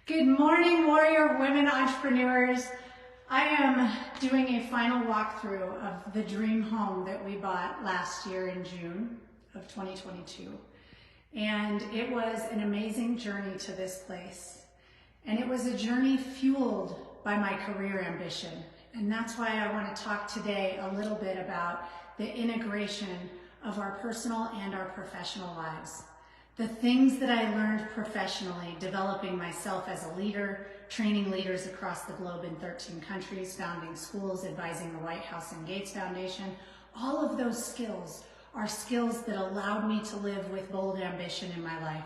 Good morning, Warrior Women Entrepreneurs. I am doing a final walkthrough of the dream home that we bought last year in June of 2022. And it was an amazing journey to this place. And it was a journey fueled by my career ambition. And that's why I want to talk today a little bit about the integration of our personal and our professional lives. The things that I learned professionally, developing myself as a leader, training leaders across the globe in 13 countries, founding schools, advising the White House and Gates Foundation, all of those skills are skills that allowed me to live with bold ambition in my life.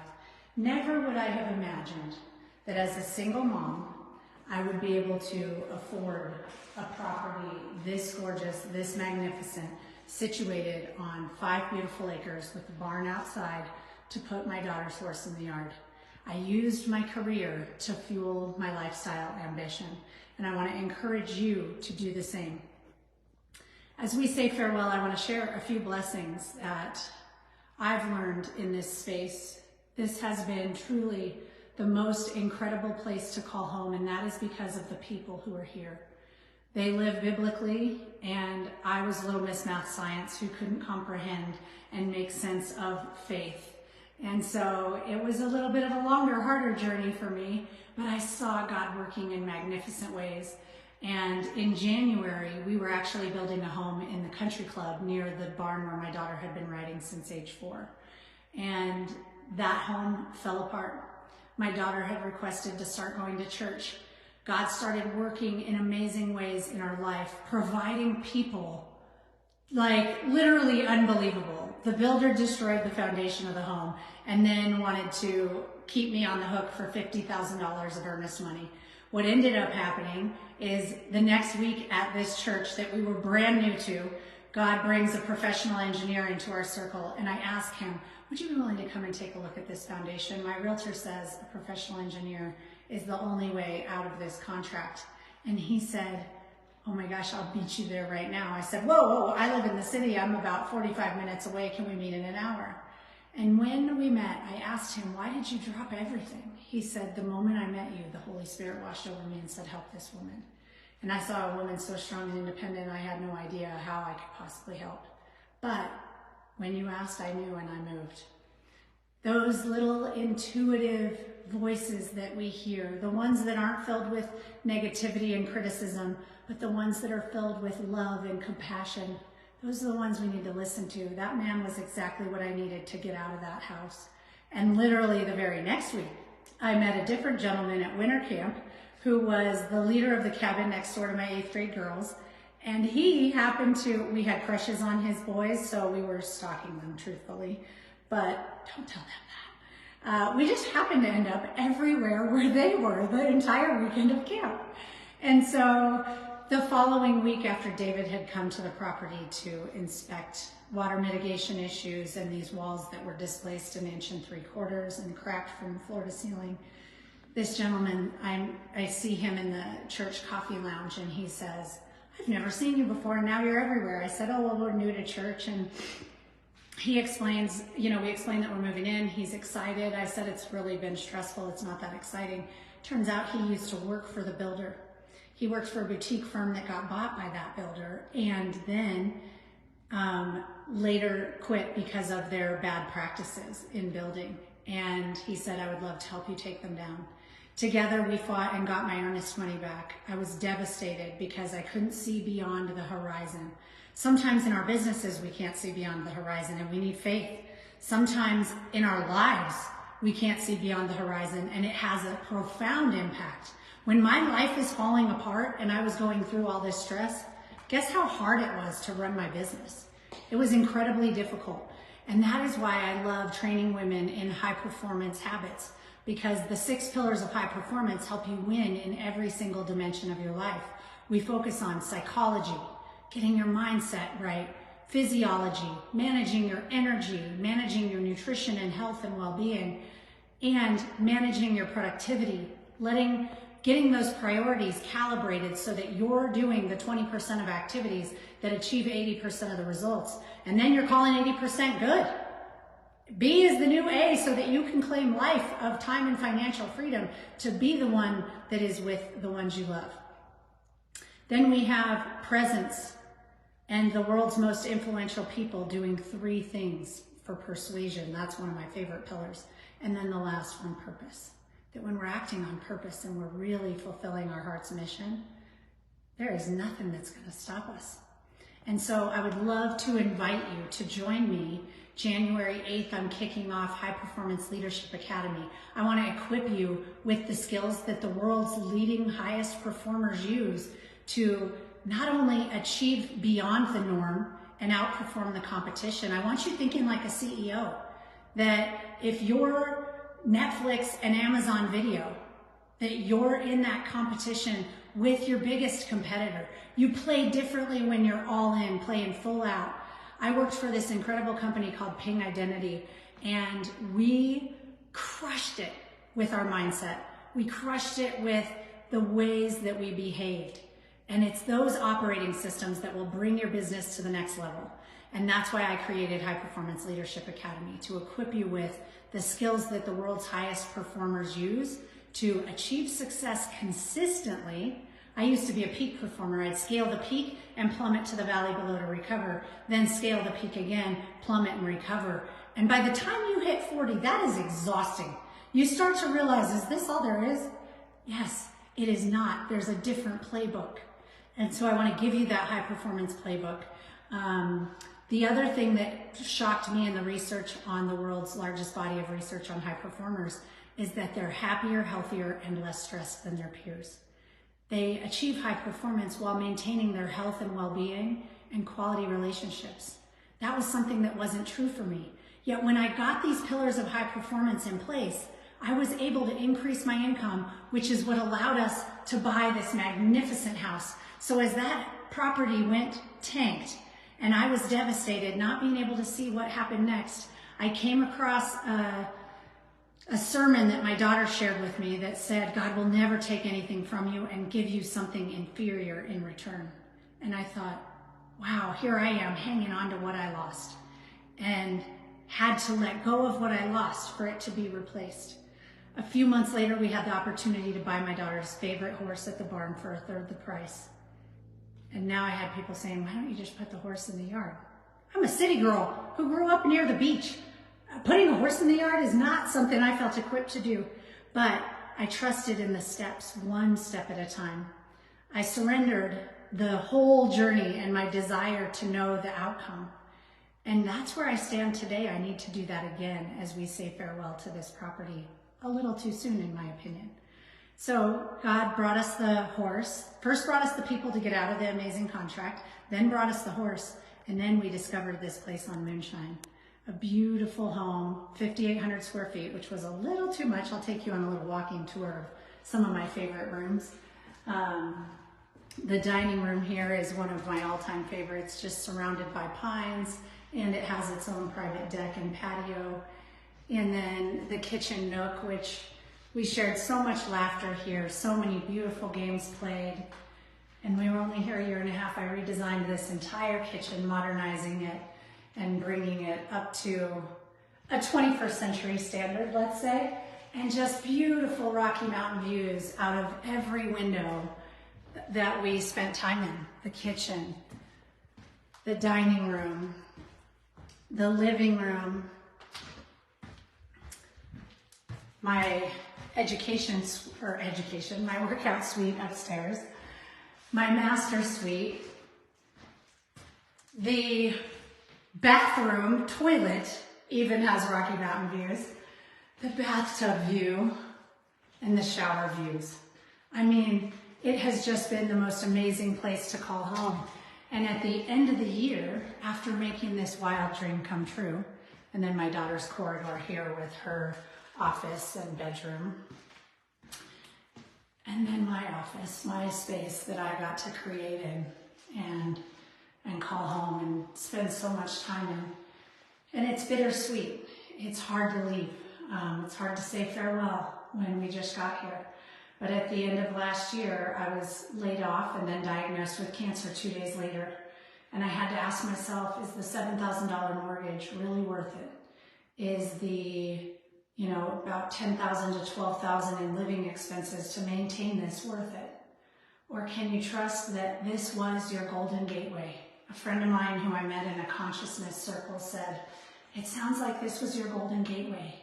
Never would I have imagined that as a single mom, I would be able to afford a property this gorgeous, this magnificent, situated on 5 beautiful acres with a barn outside, to put my daughter's horse in the yard. I used my career to fuel my lifestyle ambition, and I want to encourage you to do the same. As we say farewell, I want to share a few blessings that I've learned in this space. This has been truly the most incredible place to call home, and that is because of the people who are here. They live biblically, and I was little Miss Math Science who couldn't comprehend and make sense of faith. And so it was a little bit of a longer, harder journey for me, but I saw God working in magnificent ways. And in January, we were actually building a home in the country club near the barn where my daughter had been riding since age 4. And that home fell apart. My daughter had requested to start going to church. God started working in amazing ways in our life, providing people like literally unbelievable. The builder destroyed the foundation of the home and then wanted to keep me on the hook for $50,000 of earnest money. What ended up happening is the next week at this church that we were brand new to, God brings a professional engineer into our circle, and I ask him, would you be willing to come and take a look at this foundation? My realtor says a professional engineer is the only way out of this contract. And he said, oh my gosh, I'll beat you there right now. I said, whoa, I live in the city. I'm about 45 minutes away. Can we meet in an hour? And when we met, I asked him, why did you drop everything? He said, the moment I met you, the Holy Spirit washed over me and said, help this woman. And I saw a woman so strong and independent, I had no idea how I could possibly help. But when you asked, I knew, and I moved. Those little intuitive voices that we hear, the ones that aren't filled with negativity and criticism, but the ones that are filled with love and compassion, those are the ones we need to listen to. That man was exactly what I needed to get out of that house. And literally the very next week, I met a different gentleman at winter camp who was the leader of the cabin next door to my 8th grade girls. And he happened to, we had crushes on his boys, so we were stalking them, truthfully. But don't tell them that. We just happened to end up everywhere where they were the entire weekend of camp. And so the following week, after David had come to the property to inspect water mitigation issues and these walls that were displaced 1 3/4 inches and cracked from floor to ceiling, this gentleman, I see him in the church coffee lounge, and he says, I've never seen you before, and now you're everywhere. I said, oh, well, we're new to church. And he explains, we explain that we're moving in. He's excited. I said, it's really been stressful. It's not that exciting. Turns out he used to work for the builder. He worked for a boutique firm that got bought by that builder, and then later quit because of their bad practices in building. And he said, I would love to help you take them down. Together we fought and got my earnest money back. I was devastated because I couldn't see beyond the horizon. Sometimes in our businesses we can't see beyond the horizon, and we need faith. Sometimes in our lives we can't see beyond the horizon, and it has a profound impact. When my life is falling apart and I was going through all this stress, guess how hard it was to run my business? It was incredibly difficult. And that is why I love training women in high performance habits, because the 6 pillars of high performance help you win in every single dimension of your life. We focus on psychology, getting your mindset right, physiology, managing your energy, managing your nutrition and health and well-being, and managing your productivity, getting those priorities calibrated so that you're doing the 20% of activities that achieve 80% of the results. And then you're calling 80% good. B is the new A, so that you can claim life of time and financial freedom to be the one that is with the ones you love. Then we have presence and the world's most influential people doing 3 things for persuasion. That's one of my favorite pillars. And then the last one, purpose. That when we're acting on purpose and we're really fulfilling our heart's mission, there is nothing that's going to stop us. And so I would love to invite you to join me. January 8th, I'm kicking off High Performance Leadership Academy. I want to equip you with the skills that the world's leading highest performers use to not only achieve beyond the norm and outperform the competition. I want you thinking like a CEO, that if you're Netflix and Amazon Video, that you're in that competition with your biggest competitor. You play differently when you're all in, playing full out. I worked for this incredible company called Ping Identity, and we crushed it with our mindset. We crushed it with the ways that we behaved. And it's those operating systems that will bring your business to the next level. And that's why I created High Performance Leadership Academy, to equip you with the skills that the world's highest performers use to achieve success consistently. I used to be a peak performer. I'd scale the peak and plummet to the valley below to recover, then scale the peak again, plummet and recover. And by the time you hit 40, that is exhausting. You start to realize, is this all there is? Yes, it is not. There's a different playbook. And so I want to give you that high performance playbook. The other thing that shocked me in the research on the world's largest body of research on high performers is that they're happier, healthier, and less stressed than their peers. They achieve high performance while maintaining their health and well-being and quality relationships. That was something that wasn't true for me. Yet when I got these pillars of high performance in place, I was able to increase my income, which is what allowed us to buy this magnificent house. So as that property went tanked and I was devastated, not being able to see what happened next, I came across a sermon that my daughter shared with me that said, God will never take anything from you and give you something inferior in return. And I thought, wow, here I am hanging on to what I lost and had to let go of what I lost for it to be replaced. A few months later, we had the opportunity to buy my daughter's favorite horse at the barn for 1/3 the price. And now I had people saying, why don't you just put the horse in the yard? I'm a city girl who grew up near the beach. Putting a horse in the yard is not something I felt equipped to do, but I trusted in the steps, one step at a time. I surrendered the whole journey and my desire to know the outcome. And that's where I stand today. I need to do that again as we say farewell to this property. A little too soon, in my opinion. So God brought us the horse, first brought us the people to get out of the amazing contract, then brought us the horse, and then we discovered this place on Moonshine. A beautiful home, 5,800 square feet, which was a little too much. I'll take you on a little walking tour of some of my favorite rooms. The dining room here is one of my all-time favorites, just surrounded by pines, and it has its own private deck and patio. And then the kitchen nook, which we shared so much laughter here, so many beautiful games played. And we were only here a 1.5 years. I redesigned this entire kitchen, modernizing it and bringing it up to a 21st century standard, let's say, and just beautiful Rocky Mountain views out of every window that we spent time in. The kitchen, the dining room, the living room, my my workout suite upstairs, my master suite, the bathroom toilet even has Rocky Mountain views, the bathtub view, and the shower views. I mean, it has just been the most amazing place to call home. And at the end of the year, after making this wild dream come true, and then my daughter's corridor here with her office and bedroom, and then my office, my space that I got to create in and call home and spend so much time in. And it's bittersweet. It's hard to leave. It's hard to say farewell when we just got here. But at the end of last year, I was laid off and then diagnosed with cancer 2 days later. And I had to ask myself, is the $7,000 mortgage really worth it? is the, about 10,000 to 12,000 in living expenses to maintain this worth it? Or can you trust that this was your golden gateway? A friend of mine who I met in a consciousness circle said, it sounds like this was your golden gateway.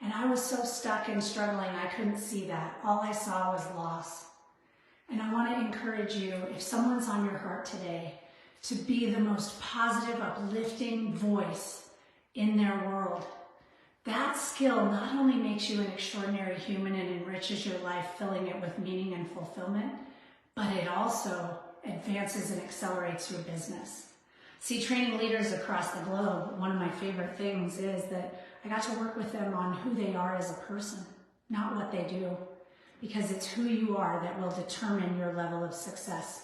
And I was so stuck and struggling, I couldn't see that. All I saw was loss. And I want to encourage you, if someone's on your heart today, to be the most positive, uplifting voice in their world. That skill not only makes you an extraordinary human and enriches your life, filling it with meaning and fulfillment, but it also advances and accelerates your business. See, training leaders across the globe, one of my favorite things is that I got to work with them on who they are as a person, not what they do, because it's who you are that will determine your level of success.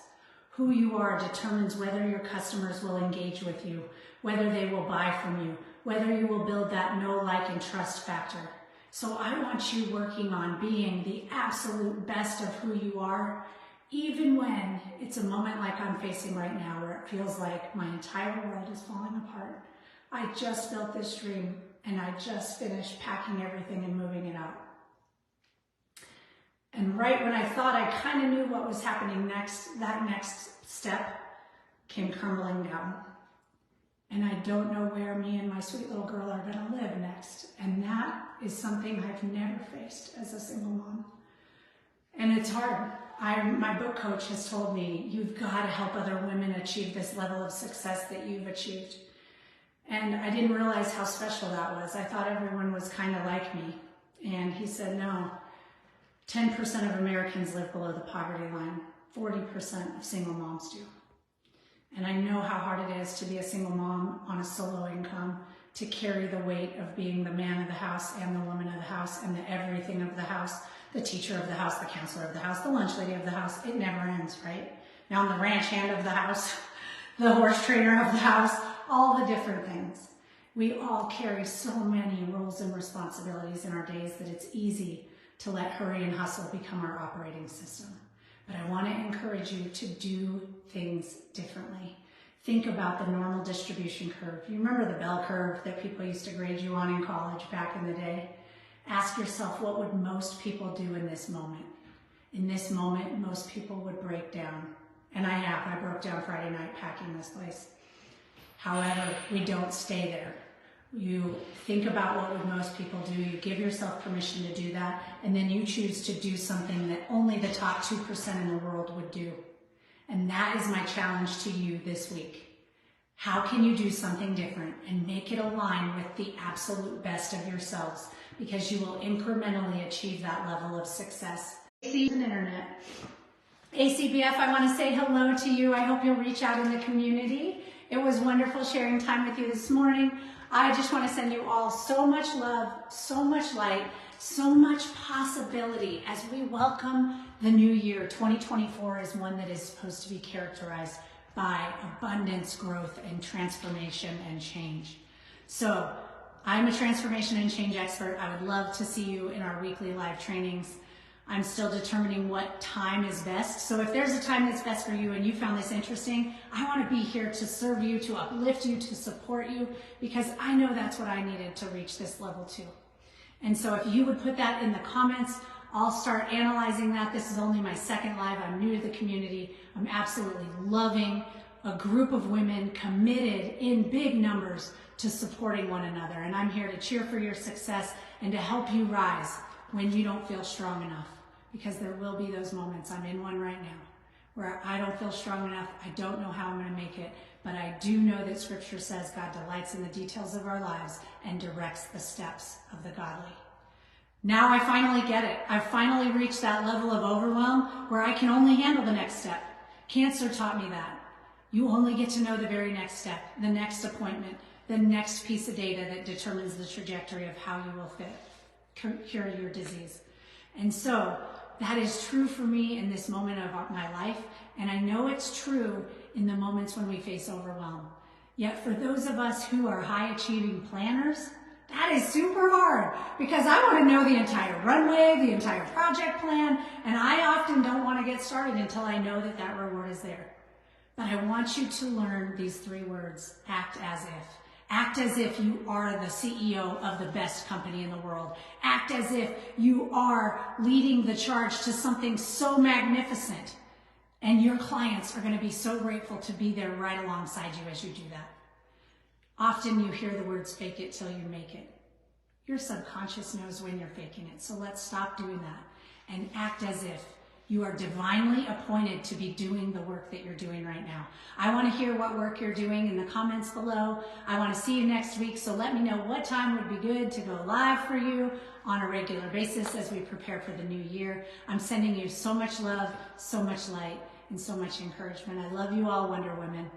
Who you are determines whether your customers will engage with you, whether they will buy from you, whether you will build that know, like, and trust factor. So I want you working on being the absolute best of who you are, even when it's a moment like I'm facing right now, where it feels like my entire world is falling apart. I just built this dream, and I just finished packing everything and moving it out. And right when I thought I kind of knew what was happening next, that next step came crumbling down. And I don't know where me and my sweet little girl are going to live next. And that is something I've never faced as a single mom. And it's hard. My book coach has told me, you've got to help other women achieve this level of success that you've achieved. And I didn't realize how special that was. I thought everyone was kind of like me. And he said, no, 10% of Americans live below the poverty line. 40% of single moms do. And I know how hard it is to be a single mom on a solo income, to carry the weight of being the man of the house and the woman of the house and the everything of the house, the teacher of the house, the counselor of the house, the lunch lady of the house. It never ends, right? Now I'm the ranch hand of the house, the horse trainer of the house, all the different things. We all carry so many roles and responsibilities in our days that it's easy to let hurry and hustle become our operating system. But I want to encourage you to do things differently. Think about the normal distribution curve. You remember the bell curve that people used to grade you on in college back in the day? Ask yourself, what would most people do in this moment? In this moment, most people would break down. And I broke down Friday night packing this place. However, we don't stay there. You think about what would most people do, you give yourself permission to do that, and then you choose to do something that only the top 2% in the world would do. And that is my challenge to you this week. How can you do something different and make it align with the absolute best of yourselves? Because you will incrementally achieve that level of success. Internet. ACBF, I want to say hello to you. I hope you'll reach out in the community. It was wonderful sharing time with you this morning. I just want to send you all so much love, so much light, so much possibility as we welcome the new year. 2024 is one that is supposed to be characterized by abundance, growth, and transformation and change. So I'm a transformation and change expert. I would love to see you in our weekly live trainings. I'm still determining what time is best. So if there's a time that's best for you and you found this interesting, I want to be here to serve you, to uplift you, to support you, because I know that's what I needed to reach this level too. And so if you would put that in the comments, I'll start analyzing that. This is only my second live. I'm new to the community. I'm absolutely loving a group of women committed in big numbers to supporting one another. And I'm here to cheer for your success and to help you rise when you don't feel strong enough. Because there will be those moments, I'm in one right now, where I don't feel strong enough, I don't know how I'm going to make it, but I do know that Scripture says God delights in the details of our lives and directs the steps of the godly. Now I finally get it. I've finally reached that level of overwhelm where I can only handle the next step. Cancer taught me that. You only get to know the very next step, the next appointment, the next piece of data that determines the trajectory of how you will cure your disease. And so that is true for me in this moment of my life, and I know it's true in the moments when we face overwhelm. Yet for those of us who are high-achieving planners, that is super hard, because I want to know the entire runway, the entire project plan, and I often don't want to get started until I know that that reward is there. But I want you to learn these 3 words: act as if. Act as if you are the CEO of the best company in the world. Act as if you are leading the charge to something so magnificent. And your clients are going to be so grateful to be there right alongside you as you do that. Often you hear the words, fake it till you make it. Your subconscious knows when you're faking it. So let's stop doing that and act as if you are divinely appointed to be doing the work that you're doing right now. I want to hear what work you're doing in the comments below. I want to see you next week, so let me know what time would be good to go live for you on a regular basis as we prepare for the new year. I'm sending you so much love, so much light, and so much encouragement. I love you all, Wonder Women.